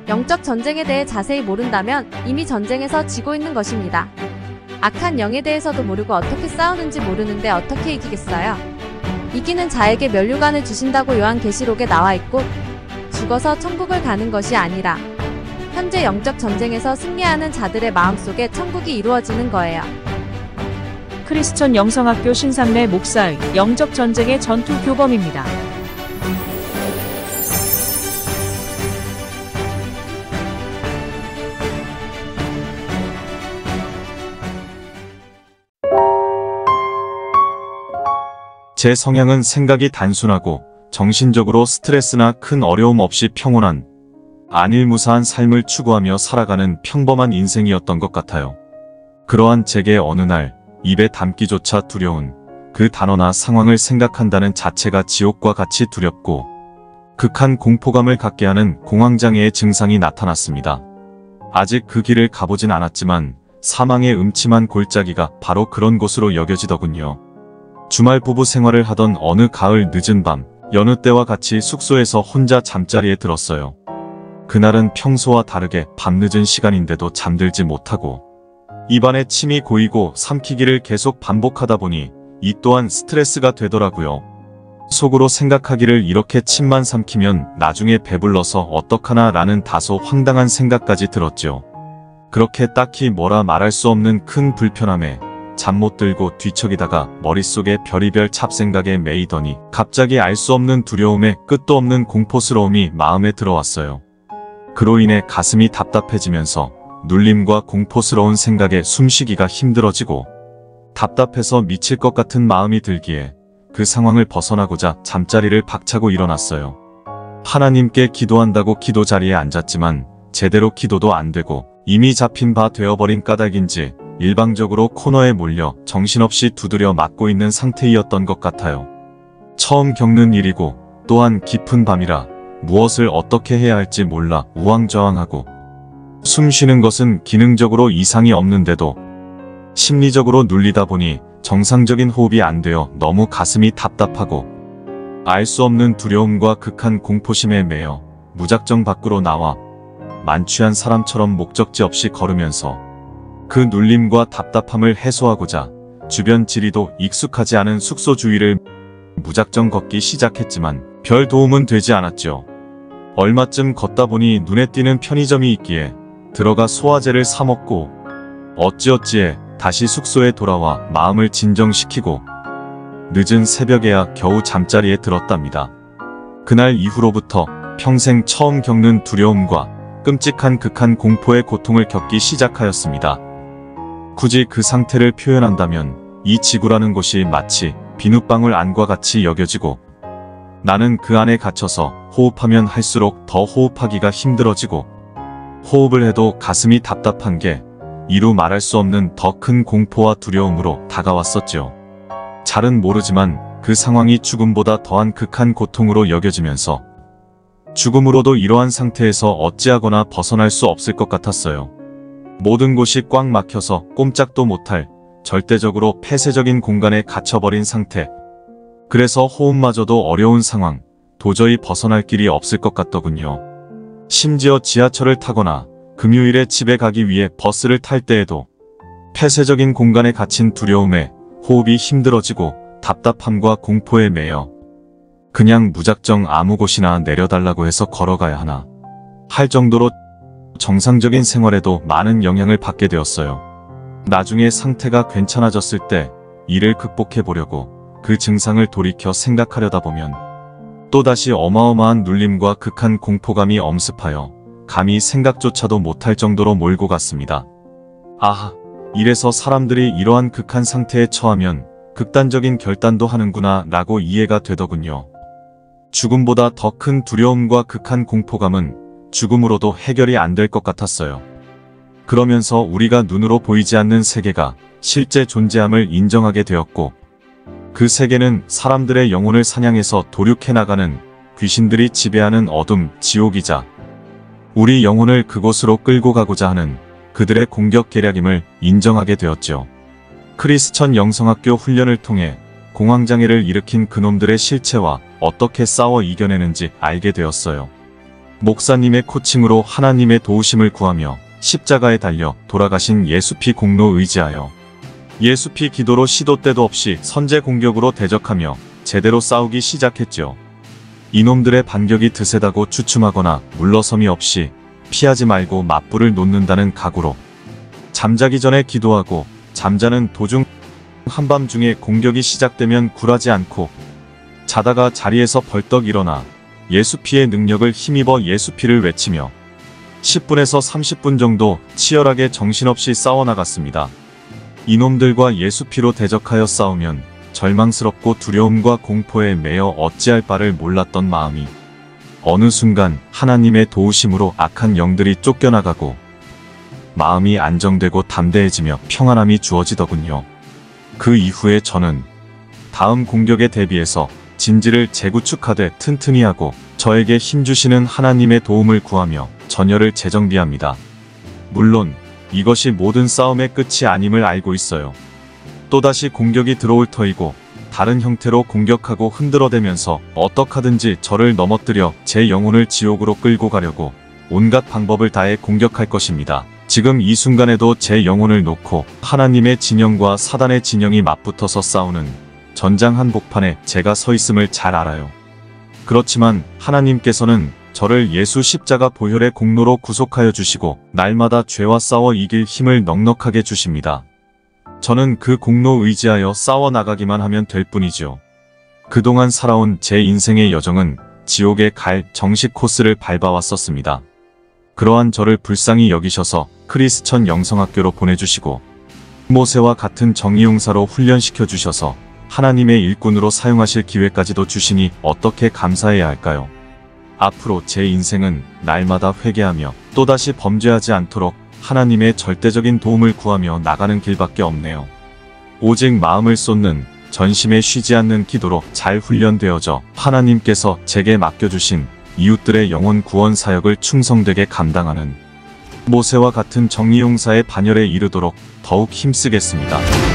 영적 전쟁에 대해 자세히 모른다면 이미 전쟁에서 지고 있는 것입니다. 악한 영에 대해서도 모르고 어떻게 싸우는지 모르는데 어떻게 이기겠어요? 이기는 자에게 면류관을 주신다고 요한계시록에 나와있고, 죽어서 천국을 가는 것이 아니라 현재 영적 전쟁에서 승리하는 자들의 마음속에 천국이 이루어지는 거예요. 크리스천 영성학교 신상래 목사의 영적 전쟁의 전투 교범입니다. 제 성향은 생각이 단순하고 정신적으로 스트레스나 큰 어려움 없이 평온한, 안일무사한 삶을 추구하며 살아가는 평범한 인생이었던 것 같아요. 그러한 제게 어느 날 입에 담기조차 두려운 그 단어나 상황을 생각한다는 자체가 지옥과 같이 두렵고 극한 공포감을 갖게 하는 공황장애의 증상이 나타났습니다. 아직 그 길을 가보진 않았지만 사망의 음침한 골짜기가 바로 그런 곳으로 여겨지더군요. 주말 부부 생활을 하던 어느 가을 늦은 밤, 여느 때와 같이 숙소에서 혼자 잠자리에 들었어요. 그날은 평소와 다르게 밤늦은 시간인데도 잠들지 못하고 입안에 침이 고이고 삼키기를 계속 반복하다 보니 이 또한 스트레스가 되더라고요. 속으로 생각하기를 이렇게 침만 삼키면 나중에 배불러서 어떡하나 라는 다소 황당한 생각까지 들었죠. 그렇게 딱히 뭐라 말할 수 없는 큰 불편함에 잠 못 들고 뒤척이다가 머릿속에 별의별 잡생각에 매이더니 갑자기 알 수 없는 두려움에 끝도 없는 공포스러움이 마음에 들어왔어요. 그로 인해 가슴이 답답해지면서 눌림과 공포스러운 생각에 숨쉬기가 힘들어지고 답답해서 미칠 것 같은 마음이 들기에 그 상황을 벗어나고자 잠자리를 박차고 일어났어요. 하나님께 기도한다고 기도 자리에 앉았지만 제대로 기도도 안 되고 이미 잡힌 바 되어버린 까닭인지 일방적으로 코너에 몰려 정신없이 두드려 맞고 있는 상태이었던 것 같아요. 처음 겪는 일이고 또한 깊은 밤이라 무엇을 어떻게 해야 할지 몰라 우왕좌왕하고 숨 쉬는 것은 기능적으로 이상이 없는데도 심리적으로 눌리다 보니 정상적인 호흡이 안 되어 너무 가슴이 답답하고 알 수 없는 두려움과 극한 공포심에 매여 무작정 밖으로 나와 만취한 사람처럼 목적지 없이 걸으면서 그 눌림과 답답함을 해소하고자 주변 지리도 익숙하지 않은 숙소 주위를 무작정 걷기 시작했지만 별 도움은 되지 않았죠. 얼마쯤 걷다 보니 눈에 띄는 편의점이 있기에 들어가 소화제를 사 먹고 어찌어찌해 다시 숙소에 돌아와 마음을 진정시키고 늦은 새벽에야 겨우 잠자리에 들었답니다. 그날 이후로부터 평생 처음 겪는 두려움과 끔찍한 극한 공포의 고통을 겪기 시작하였습니다. 굳이 그 상태를 표현한다면 이 지구라는 곳이 마치 비눗방울 안과 같이 여겨지고 나는 그 안에 갇혀서 호흡하면 할수록 더 호흡하기가 힘들어지고 호흡을 해도 가슴이 답답한 게 이루 말할 수 없는 더 큰 공포와 두려움으로 다가왔었죠. 잘은 모르지만 그 상황이 죽음보다 더한 극한 고통으로 여겨지면서 죽음으로도 이러한 상태에서 어찌하거나 벗어날 수 없을 것 같았어요. 모든 곳이 꽉 막혀서 꼼짝도 못할 절대적으로 폐쇄적인 공간에 갇혀버린 상태. 그래서 호흡마저도 어려운 상황, 도저히 벗어날 길이 없을 것 같더군요. 심지어 지하철을 타거나 금요일에 집에 가기 위해 버스를 탈 때에도 폐쇄적인 공간에 갇힌 두려움에 호흡이 힘들어지고 답답함과 공포에 매여 그냥 무작정 아무 곳이나 내려달라고 해서 걸어가야 하나 할 정도로 정상적인 생활에도 많은 영향을 받게 되었어요. 나중에 상태가 괜찮아졌을 때 이를 극복해 보려고 그 증상을 돌이켜 생각하려다 보면 또다시 어마어마한 눌림과 극한 공포감이 엄습하여 감히 생각조차도 못할 정도로 몰고 갔습니다. 아하, 이래서 사람들이 이러한 극한 상태에 처하면 극단적인 결단도 하는구나 라고 이해가 되더군요. 죽음보다 더 큰 두려움과 극한 공포감은 죽음으로도 해결이 안 될 것 같았어요. 그러면서 우리가 눈으로 보이지 않는 세계가 실제 존재함을 인정하게 되었고 그 세계는 사람들의 영혼을 사냥해서 도륙해 나가는 귀신들이 지배하는 어둠, 지옥이자 우리 영혼을 그곳으로 끌고 가고자 하는 그들의 공격 계략임을 인정하게 되었죠. 크리스천 영성학교 훈련을 통해 공황장애를 일으킨 그놈들의 실체와 어떻게 싸워 이겨내는지 알게 되었어요. 목사님의 코칭으로 하나님의 도우심을 구하며 십자가에 달려 돌아가신 예수피 공로 의지하여 예수피 기도로 시도 때도 없이 선제 공격으로 대적하며 제대로 싸우기 시작했죠. 이놈들의 반격이 드세다고 주춤하거나 물러섬이 없이 피하지 말고 맞불을 놓는다는 각오로 잠자기 전에 기도하고 잠자는 도중 한밤중에 공격이 시작되면 굴하지 않고 자다가 자리에서 벌떡 일어나 예수피의 능력을 힘입어 예수피를 외치며 10분에서 30분 정도 치열하게 정신없이 싸워나갔습니다. 이놈들과 예수피로 대적하여 싸우면 절망스럽고 두려움과 공포에 매여 어찌할 바를 몰랐던 마음이 어느 순간 하나님의 도우심으로 악한 영들이 쫓겨나가고 마음이 안정되고 담대해지며 평안함이 주어지더군요. 그 이후에 저는 다음 공격에 대비해서 진지를 재구축하되 튼튼히 하고 저에게 힘주시는 하나님의 도움을 구하며 전열을 재정비합니다. 물론 이것이 모든 싸움의 끝이 아님을 알고 있어요. 또다시 공격이 들어올 터이고 다른 형태로 공격하고 흔들어대면서 어떡하든지 저를 넘어뜨려 제 영혼을 지옥으로 끌고 가려고 온갖 방법을 다해 공격할 것입니다. 지금 이 순간에도 제 영혼을 놓고 하나님의 진영과 사단의 진영이 맞붙어서 싸우는 전장 한복판에 제가 서 있음을 잘 알아요. 그렇지만 하나님께서는 저를 예수 십자가 보혈의 공로로 구속하여 주시고 날마다 죄와 싸워 이길 힘을 넉넉하게 주십니다. 저는 그 공로 의지하여 싸워 나가기만 하면 될 뿐이죠. 그동안 살아온 제 인생의 여정은 지옥에 갈 정식 코스를 밟아왔었습니다. 그러한 저를 불쌍히 여기셔서 크리스천 영성학교로 보내주시고 모세와 같은 정의용사로 훈련시켜 주셔서 하나님의 일꾼으로 사용하실 기회까지도 주시니 어떻게 감사해야 할까요? 앞으로 제 인생은 날마다 회개하며 또다시 범죄하지 않도록 하나님의 절대적인 도움을 구하며 나가는 길밖에 없네요. 오직 마음을 쏟는 전심에 쉬지 않는 기도로 잘 훈련되어져 하나님께서 제게 맡겨주신 이웃들의 영혼 구원 사역을 충성되게 감당하는 모세와 같은 정의용사의 반열에 이르도록 더욱 힘쓰겠습니다.